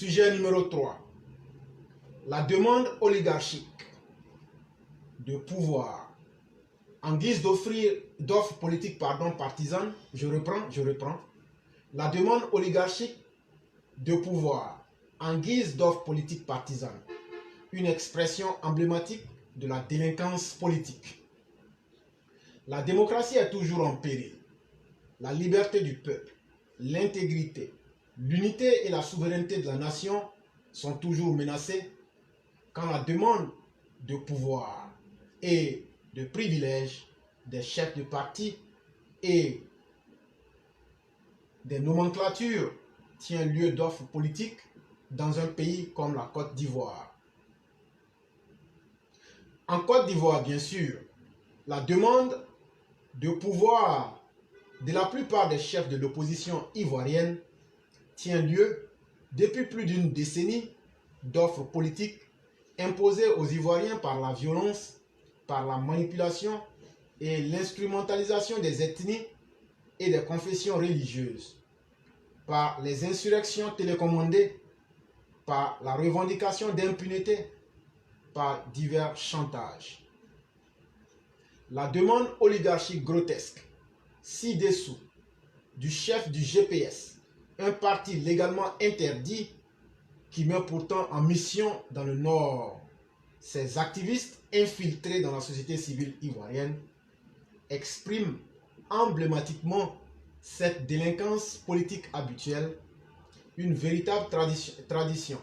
Sujet numéro 3. La demande oligarchique de pouvoir en guise d'offre politique partisane, je reprends. La demande oligarchique de pouvoir en guise d'offre politique partisane, une expression emblématique de la délinquance politique. La démocratie est toujours en péril. La liberté du peuple, l'intégrité, l'unité et la souveraineté de la nation sont toujours menacées quand la demande de pouvoir et de privilèges des chefs de parti et des nomenclatures tient lieu d'offres politiques dans un pays comme la Côte d'Ivoire. En Côte d'Ivoire, bien sûr, la demande de pouvoir de la plupart des chefs de l'opposition ivoirienne tient lieu depuis plus d'une décennie d'offres politiques imposées aux Ivoiriens par la violence, par la manipulation et l'instrumentalisation des ethnies et des confessions religieuses, par les insurrections télécommandées, par la revendication d'impunité, par divers chantages. La demande oligarchique grotesque ci-dessous du chef du GPS, un parti légalement interdit qui met pourtant en mission dans le Nord ses activistes infiltrés dans la société civile ivoirienne, exprime emblématiquement cette délinquance politique habituelle, une véritable tradition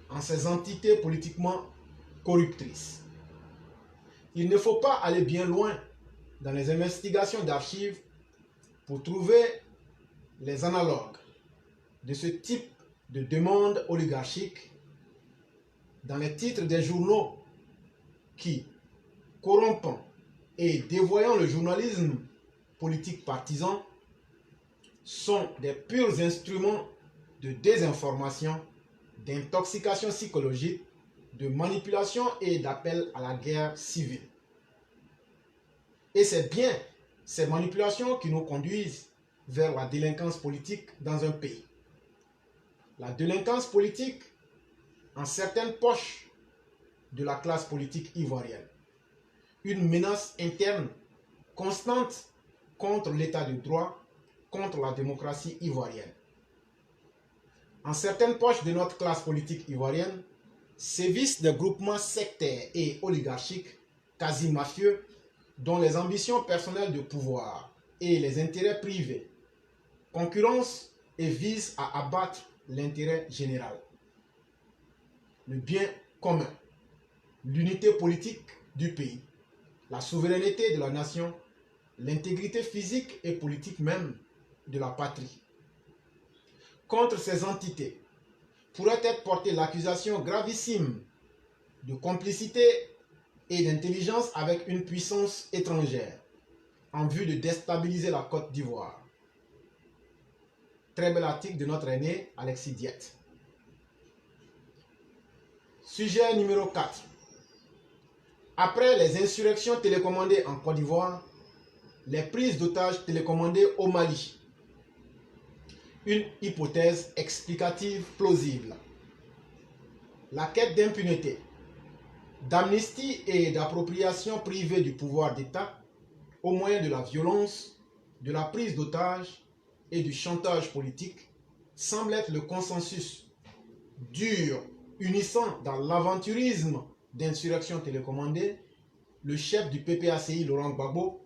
en ces entités politiquement corruptrices. Il ne faut pas aller bien loin dans les investigations d'archives pour trouver les analogues de ce type de demande oligarchique dans les titres des journaux qui, corrompant et dévoyant le journalisme politique partisan, sont des purs instruments de désinformation, d'intoxication psychologique, de manipulation et d'appel à la guerre civile. Et c'est bien ces manipulations qui nous conduisent vers la délinquance politique dans un pays. La délinquance politique en certaines poches de la classe politique ivoirienne. Une menace interne constante contre l'état de droit, contre la démocratie ivoirienne. En certaines poches de notre classe politique ivoirienne, sévissent des groupements sectaires et oligarchiques, quasi mafieux, dont les ambitions personnelles de pouvoir et les intérêts privés concurrencent et visent à abattre l'intérêt général, le bien commun, l'unité politique du pays, la souveraineté de la nation, l'intégrité physique et politique même de la patrie. Contre ces entités pourrait être portée l'accusation gravissime de complicité et d'intelligence avec une puissance étrangère en vue de déstabiliser la Côte d'Ivoire. Très bel article de notre aîné Alexis Diette. Sujet numéro 4. Après les insurrections télécommandées en Côte d'Ivoire, les prises d'otages télécommandées au Mali. Une hypothèse explicative plausible. La quête d'impunité, d'amnistie et d'appropriation privée du pouvoir d'État au moyen de la violence, de la prise d'otages et du chantage politique semble être le consensus dur, unissant dans l'aventurisme d'insurrection télécommandée le chef du PPACI Laurent Gbagbo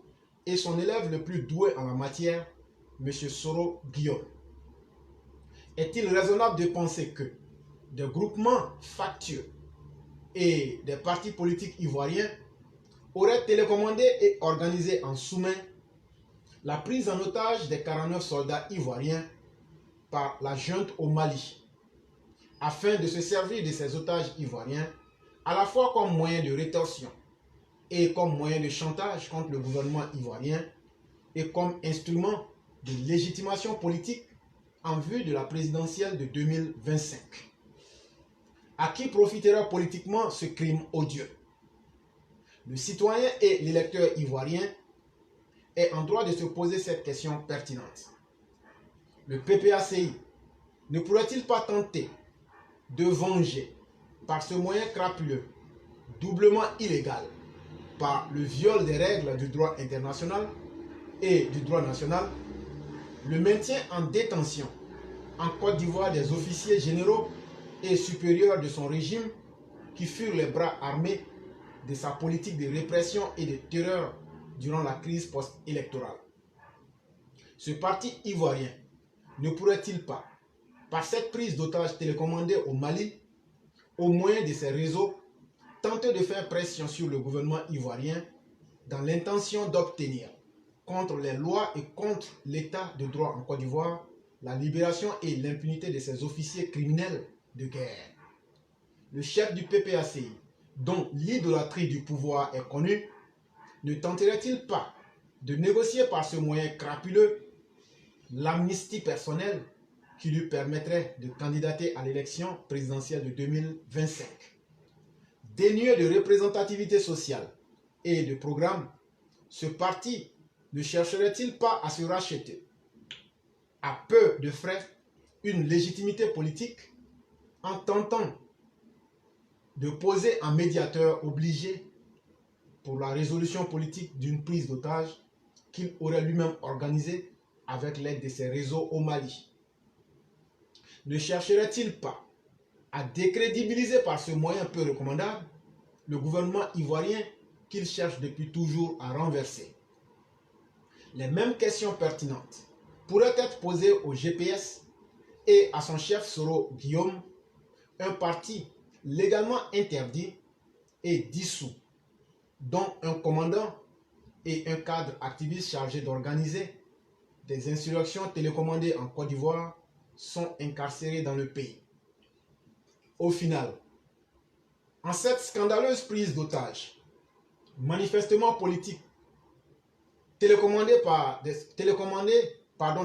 et son élève le plus doué en la matière, M. Soro Guillaume. Est-il raisonnable de penser que des groupements factieux et des partis politiques ivoiriens auraient télécommandé et organisé en sous-main la prise en otage des 49 soldats ivoiriens par la junte au Mali, afin de se servir de ces otages ivoiriens à la fois comme moyen de rétorsion et comme moyen de chantage contre le gouvernement ivoirien et comme instrument de légitimation politique en vue de la présidentielle de 2025. À qui profitera politiquement ce crime odieux? Le citoyen et l'électeur ivoirien est en droit de se poser cette question pertinente. Le PPACI ne pourrait-il pas tenter de venger par ce moyen crapuleux, doublement illégal, par le viol des règles du droit international et du droit national, le maintien en détention en Côte d'Ivoire des officiers généraux et supérieurs de son régime qui furent les bras armés de sa politique de répression et de terreur durant la crise post-électorale. Ce parti ivoirien ne pourrait-il pas, par cette prise d'otages télécommandée au Mali, au moyen de ses réseaux, tenter de faire pression sur le gouvernement ivoirien dans l'intention d'obtenir, contre les lois et contre l'état de droit en Côte d'Ivoire, la libération et l'impunité de ces officiers criminels de guerre. Le chef du PPACI, dont l'idolâtrie du pouvoir est connue, ne tenterait-il pas de négocier par ce moyen crapuleux l'amnistie personnelle qui lui permettrait de candidater à l'élection présidentielle de 2025? Dénué de représentativité sociale et de programme, ce parti ne chercherait-il pas à se racheter, à peu de frais, une légitimité politique en tentant de poser un médiateur obligé pour la résolution politique d'une prise d'otage qu'il aurait lui-même organisée avec l'aide de ses réseaux au Mali? Ne chercherait-il pas à décrédibiliser par ce moyen peu recommandable le gouvernement ivoirien qu'il cherche depuis toujours à renverser? Les mêmes questions pertinentes pourraient être posées au GPS et à son chef Soro Guillaume, un parti légalement interdit et dissous, dont un commandant et un cadre activiste chargé d'organiser des insurrections télécommandées en Côte d'Ivoire sont incarcérés dans le pays. Au final, en cette scandaleuse prise d'otage, manifestement politique, télécommandée par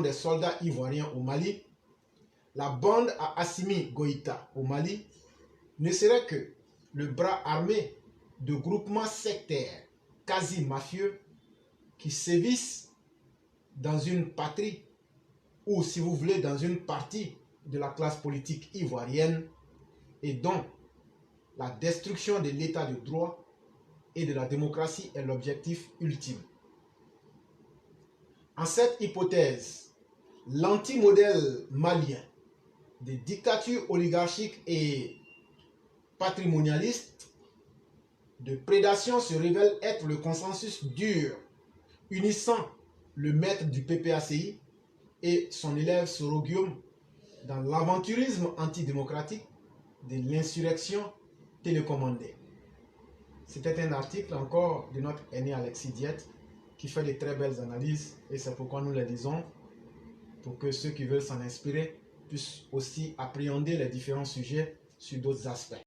des soldats ivoiriens au Mali, la bande à Assimi Goïta au Mali ne serait que le bras armé de groupements sectaires quasi mafieux qui sévissent dans une patrie ou, si vous voulez, dans une partie de la classe politique ivoirienne et dont la destruction de l'état de droit et de la démocratie est l'objectif ultime. En cette hypothèse, l'anti-modèle malien des dictatures oligarchiques et patrimonialistes de prédation se révèle être le consensus dur unissant le maître du PPACI et son élève Soro Guillaume dans l'aventurisme antidémocratique de l'insurrection télécommandée. C'était un article encore de notre aîné Alexis Diette qui fait de très belles analyses et c'est pourquoi nous les lisons, pour que ceux qui veulent s'en inspirer puissent aussi appréhender les différents sujets sur d'autres aspects.